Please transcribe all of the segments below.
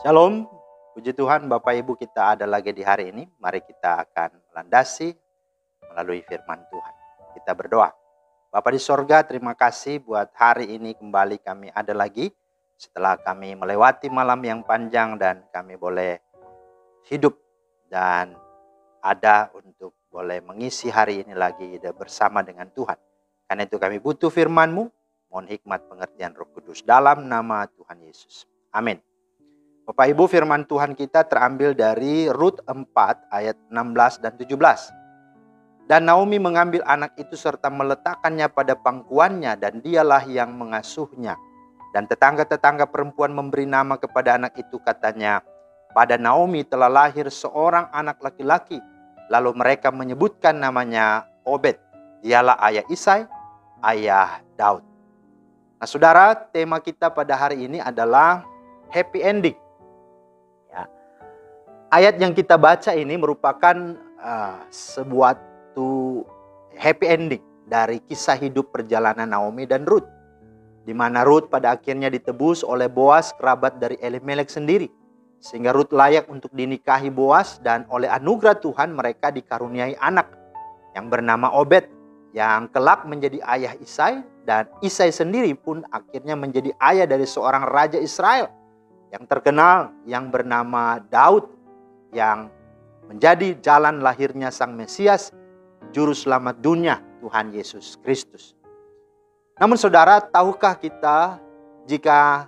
Shalom, puji Tuhan Bapak Ibu kita ada lagi di hari ini. Mari kita akan melandasi melalui firman Tuhan. Kita berdoa. Bapa di sorga, terima kasih buat hari ini kembali kami ada lagi. Setelah kami melewati malam yang panjang dan kami boleh hidup dan ada untuk boleh mengisi hari ini lagi bersama dengan Tuhan. Karena itu kami butuh firman-Mu. Mohon hikmat pengertian Roh Kudus dalam nama Tuhan Yesus. Amin. Bapak Ibu, firman Tuhan kita terambil dari Rut 4 ayat 16 dan 17. Dan Naomi mengambil anak itu serta meletakkannya pada pangkuannya dan dialah yang mengasuhnya. Dan tetangga-tetangga perempuan memberi nama kepada anak itu, katanya, pada Naomi telah lahir seorang anak laki-laki. Lalu mereka menyebutkan namanya Obed. Dialah ayah Isai, ayah Daud. Nah saudara, tema kita pada hari ini adalah happy ending. Ayat yang kita baca ini merupakan sebuah happy ending dari kisah hidup perjalanan Naomi dan Rut. Di mana Rut pada akhirnya ditebus oleh Boas, kerabat dari Elimelek sendiri. Sehingga Rut layak untuk dinikahi Boas, dan oleh anugerah Tuhan mereka dikaruniai anak yang bernama Obed, yang kelak menjadi ayah Isai, dan Isai sendiri pun akhirnya menjadi ayah dari seorang raja Israel yang terkenal yang bernama Daud, yang menjadi jalan lahirnya Sang Mesias, Juru Selamat dunia, Tuhan Yesus Kristus. Namun saudara, tahukah kita jika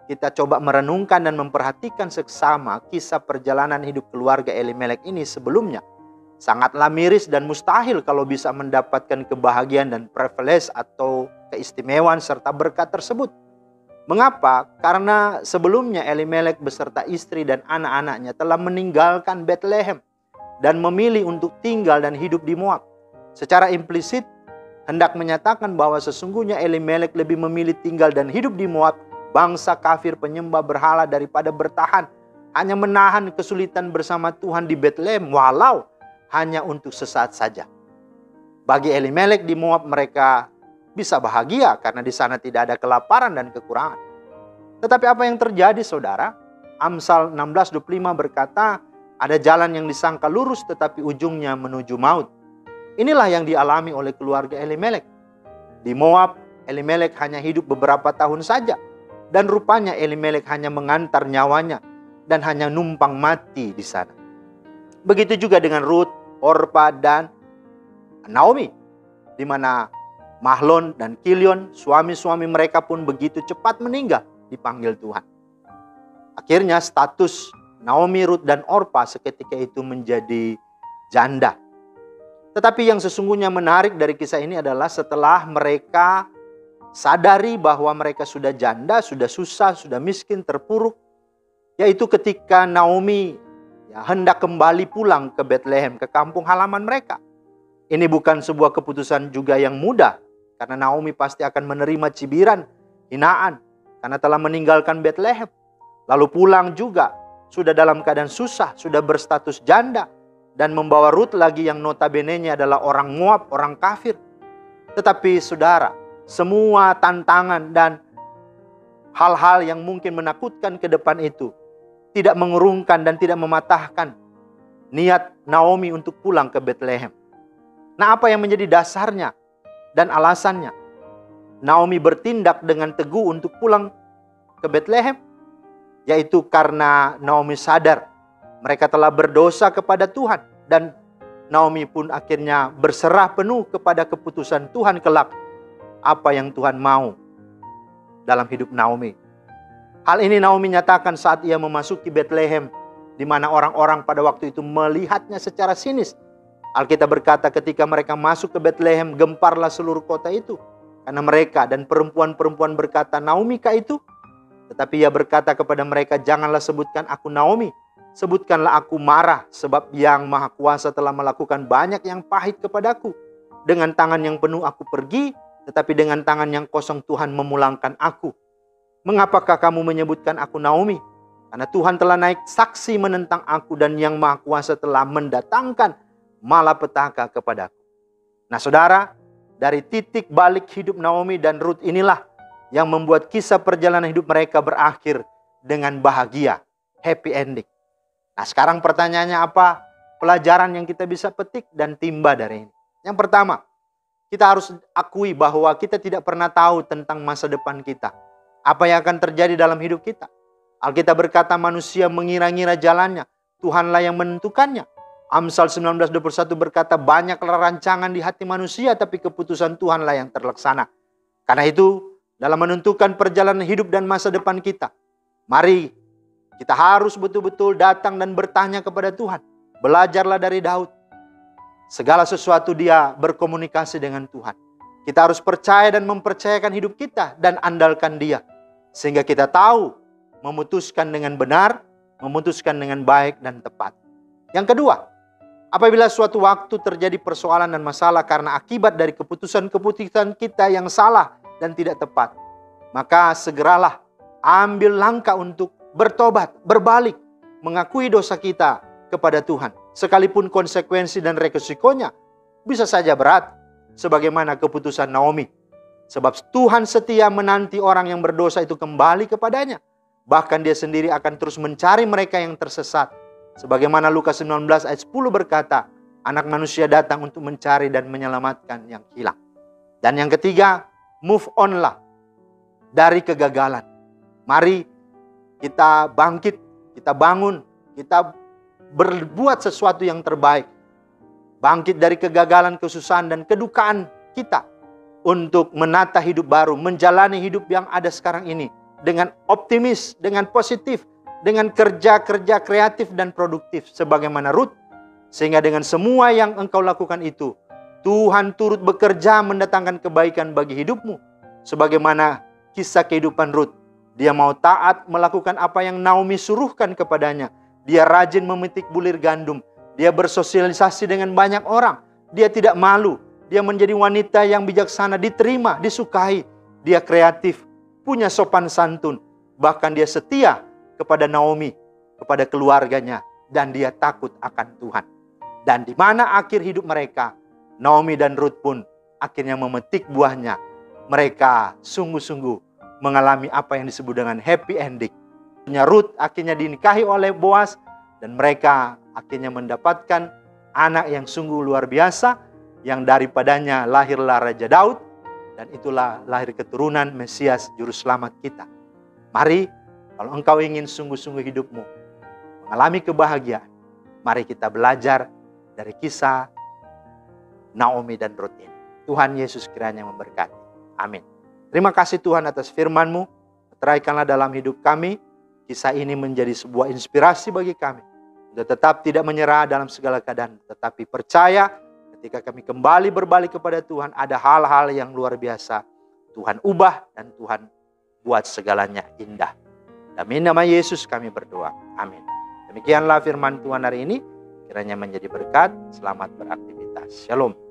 kita coba merenungkan dan memperhatikan seksama kisah perjalanan hidup keluarga Elimelek ini sebelumnya, sangatlah miris dan mustahil kalau bisa mendapatkan kebahagiaan dan privilege atau keistimewaan serta berkat tersebut. Mengapa? Karena sebelumnya Elimelek beserta istri dan anak-anaknya telah meninggalkan Bethlehem dan memilih untuk tinggal dan hidup di Moab. Secara implisit hendak menyatakan bahwa sesungguhnya Elimelek lebih memilih tinggal dan hidup di Moab, bangsa kafir penyembah berhala, daripada bertahan hanya menahan kesulitan bersama Tuhan di Bethlehem, walau hanya untuk sesaat saja. Bagi Elimelek di Moab mereka bisa bahagia karena di sana tidak ada kelaparan dan kekurangan. Tetapi apa yang terjadi saudara? Amsal 16:25 berkata, ada jalan yang disangka lurus tetapi ujungnya menuju maut. Inilah yang dialami oleh keluarga Elimelek. Di Moab, Elimelek hanya hidup beberapa tahun saja. Dan rupanya Elimelek hanya mengantar nyawanya dan hanya numpang mati di sana. Begitu juga dengan Rut, Orpa, dan Naomi, di mana Mahlon dan Kilion, suami-suami mereka pun begitu cepat meninggal, dipanggil Tuhan. Akhirnya status Naomi, Rut, dan Orpa seketika itu menjadi janda. Tetapi yang sesungguhnya menarik dari kisah ini adalah setelah mereka sadari bahwa mereka sudah janda, sudah susah, sudah miskin, terpuruk. Yaitu ketika Naomi hendak kembali pulang ke Bethlehem, ke kampung halaman mereka. Ini bukan sebuah keputusan juga yang mudah. Karena Naomi pasti akan menerima cibiran, hinaan, karena telah meninggalkan Bethlehem. Lalu pulang juga, sudah dalam keadaan susah, sudah berstatus janda. Dan membawa Rut lagi yang notabene-nya adalah orang Moab, orang kafir. Tetapi saudara, semua tantangan dan hal-hal yang mungkin menakutkan ke depan itu tidak mengurungkan dan tidak mematahkan niat Naomi untuk pulang ke Bethlehem. Nah, apa yang menjadi dasarnya dan alasannya Naomi bertindak dengan teguh untuk pulang ke Bethlehem? Yaitu karena Naomi sadar mereka telah berdosa kepada Tuhan. Dan Naomi pun akhirnya berserah penuh kepada keputusan Tuhan kelak. Apa yang Tuhan mau dalam hidup Naomi. Hal ini Naomi nyatakan saat ia memasuki Bethlehem, di mana orang-orang pada waktu itu melihatnya secara sinis. Alkitab berkata ketika mereka masuk ke Bethlehem, gemparlah seluruh kota itu. Karena mereka dan perempuan-perempuan berkata, Naomi kah itu? Tetapi ia berkata kepada mereka, janganlah sebutkan aku Naomi. Sebutkanlah aku Marah, sebab yang Maha Kuasa telah melakukan banyak yang pahit kepadaku. Dengan tangan yang penuh aku pergi, tetapi dengan tangan yang kosong Tuhan memulangkan aku. Mengapakah kamu menyebutkan aku Naomi? Karena Tuhan telah naik saksi menentang aku, dan yang Maha Kuasa telah mendatangkan malapetaka kepadaku. Nah saudara, dari titik balik hidup Naomi dan Rut inilah yang membuat kisah perjalanan hidup mereka berakhir dengan bahagia. happy ending. Nah, sekarang pertanyaannya apa? Pelajaran yang kita bisa petik dan timba dari ini. Yang pertama, kita harus akui bahwa kita tidak pernah tahu tentang masa depan kita. Apa yang akan terjadi dalam hidup kita. Alkitab berkata manusia mengira-ngira jalannya. Tuhanlah yang menentukannya. Amsal 19:21 berkata banyaklah rancangan di hati manusia, tapi keputusan Tuhanlah yang terlaksana. Karena itu, dalam menentukan perjalanan hidup dan masa depan kita, mari kita harus betul-betul datang dan bertanya kepada Tuhan. Belajarlah dari Daud. Segala sesuatu dia berkomunikasi dengan Tuhan. Kita harus percaya dan mempercayakan hidup kita dan andalkan dia. Sehingga kita tahu memutuskan dengan benar, memutuskan dengan baik dan tepat. Yang kedua, apabila suatu waktu terjadi persoalan dan masalah karena akibat dari keputusan-keputusan kita yang salah dan tidak tepat, maka segeralah ambil langkah untuk bertobat, berbalik, mengakui dosa kita kepada Tuhan. Sekalipun konsekuensi dan resikonya bisa saja berat, sebagaimana keputusan Naomi. Sebab Tuhan setia menanti orang yang berdosa itu kembali kepadanya. Bahkan dia sendiri akan terus mencari mereka yang tersesat. Sebagaimana Lukas 19 ayat 10 berkata, Anak manusia datang untuk mencari dan menyelamatkan yang hilang. Dan yang ketiga, move on lah dari kegagalan. Mari kita bangkit, kita bangun, kita berbuat sesuatu yang terbaik. Bangkit dari kegagalan, kesusahan, dan kedukaan kita untuk menata hidup baru, menjalani hidup yang ada sekarang ini dengan optimis, dengan positif, dengan kerja-kerja kreatif dan produktif sebagaimana Rut. Sehingga dengan semua yang engkau lakukan itu, Tuhan turut bekerja mendatangkan kebaikan bagi hidupmu. Sebagaimana kisah kehidupan Rut. Dia mau taat melakukan apa yang Naomi suruhkan kepadanya. Dia rajin memetik bulir gandum. Dia bersosialisasi dengan banyak orang. Dia tidak malu. Dia menjadi wanita yang bijaksana, diterima, disukai. Dia kreatif, punya sopan santun. Bahkan dia setia kepada Naomi, kepada keluarganya. Dan dia takut akan Tuhan. Dan di mana akhir hidup mereka, Naomi dan Rut pun akhirnya memetik buahnya. Mereka sungguh-sungguh mengalami apa yang disebut dengan happy ending. Rut akhirnya dinikahi oleh Boaz dan mereka akhirnya mendapatkan anak yang sungguh luar biasa, yang daripadanya lahirlah Raja Daud, dan itulah lahir keturunan Mesias Juru Selamat kita. Mari, kalau engkau ingin sungguh-sungguh hidupmu mengalami kebahagiaan, mari kita belajar dari kisah Naomi dan Rut ini. Tuhan Yesus kiranya memberkati. Amin. Terima kasih Tuhan atas firman-Mu. Teraikanlah dalam hidup kami. Kisah ini menjadi sebuah inspirasi bagi kami. Untuk tetap tidak menyerah dalam segala keadaan. Tetapi percaya ketika kami kembali berbalik kepada Tuhan, ada hal-hal yang luar biasa. Tuhan ubah dan Tuhan buat segalanya indah. Demi nama Yesus kami berdoa. Amin. Demikianlah firman Tuhan hari ini. Kiranya menjadi berkat. Selamat beraktivitas. Shalom.